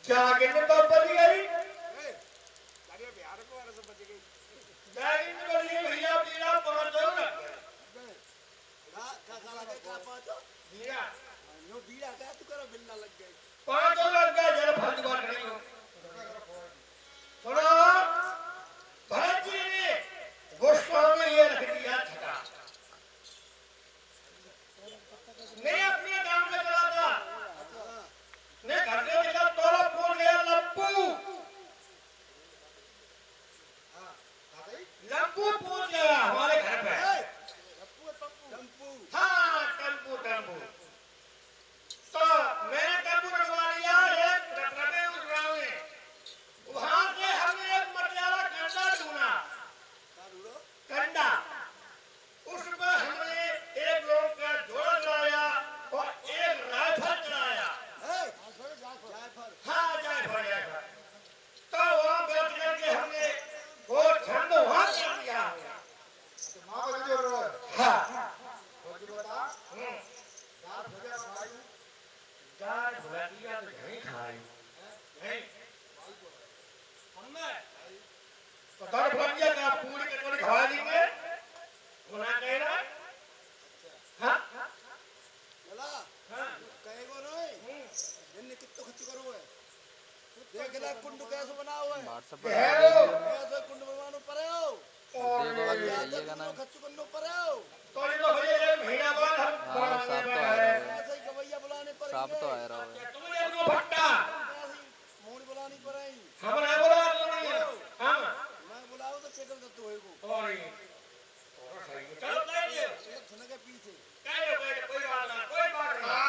जागिन तो बच गई अरे बिहार को वाले से बच गई जागिन तो बच गई भैया बीड़ा पांच हो लग गए का लगे का पांचो बीड़ा नो बीड़ा का तू करो बिल्ला लग गई पांच हो लग गए जरा फट बात नहीं हो सुनो भरत जी ने गोस्वामी में ये रख दिया छटा मैं अपने गांव में चला था मैं घर में देखा तोला फोन गया लप्पू लप्पू पहुंच गया हमारे घर पे टम्पू हाँ टेम्पू टेम्पू तो मैंने टेम्पू रखवा लिया एक रखने उस गाँव में वहां से हमने एक मटियाला कंडा ढूंढा कंडा उसमें हमने एक लोग का जोड़ा चढ़ाया और एक राइफल चढ़ाया हाँ जायफल तो वहाँ बैठ करके हमने वो ठंड वहाँ कर दिया हाँ दाल भुजिया तो नहीं खाई नहीं हमने तो दाल भुजिया का पूरी कटोरी खा लेंगे गुना कह रहा हाँ चला हाँ कहेगो नहीं इनने कितना खर्च करो है देख ले कुंड कैसे बना हुआ है व्हाट्सएप कैसे कुंड बनवानो पड़े हो देखो अभी जाइएगा ना खर्च करनो पड़े हो तो ये तो भैया एक महीना बाद हम हाँ साहब तो आ रहा है ऐसे ही गवैया बुलाने पड़ेंगे साहब तो आ रहा है तुमने अपनो भट्टा ऐसे ही मोड़ बुलानी पड़ेगी हम नहीं बोला नहीं हम मैं बुलाओ तो पेटल दत्तो होएगो और सही चलो कह दियो एक सुन के पीछे कह दो कोई बात ना कोई बात ना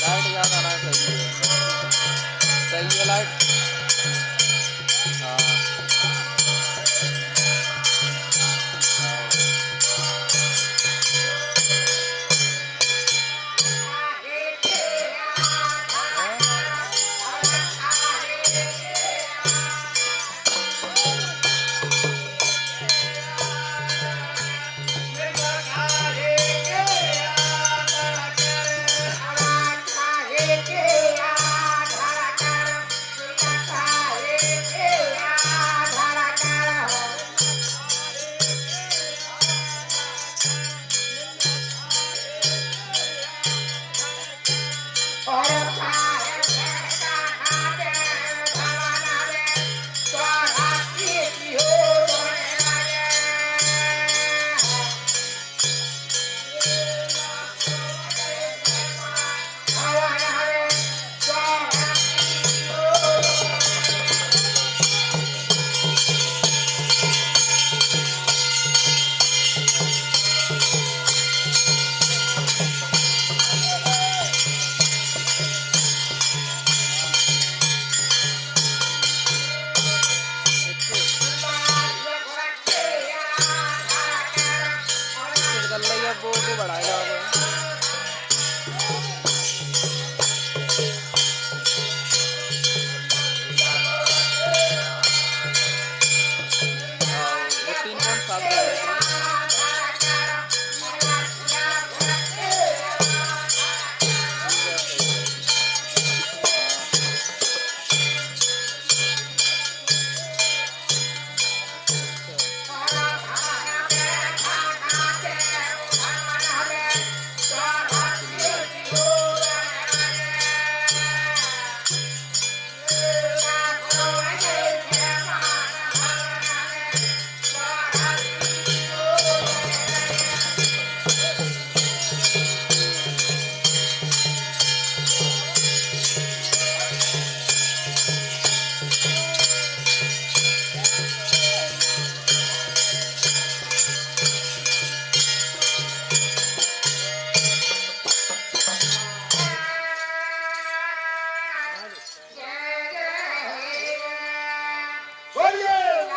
लाइट ज्यादा ना सही है लाइट हाँ को बढ़ाएगा वो 3.7 बोलिए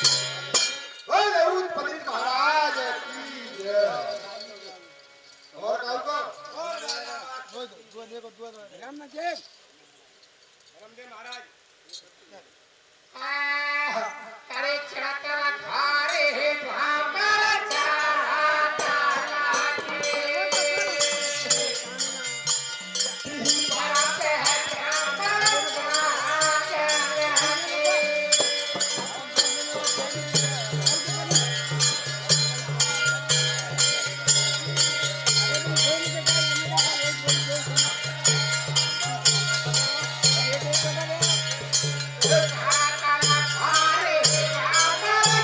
बोले उस पंडित महाराज की जय। और कहू को अरे छड़कला खारे हे भामर चाहता लागे भरत है भामर चाहता लागे छड़कला खारे हे भामर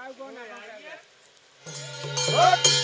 आइए। हट।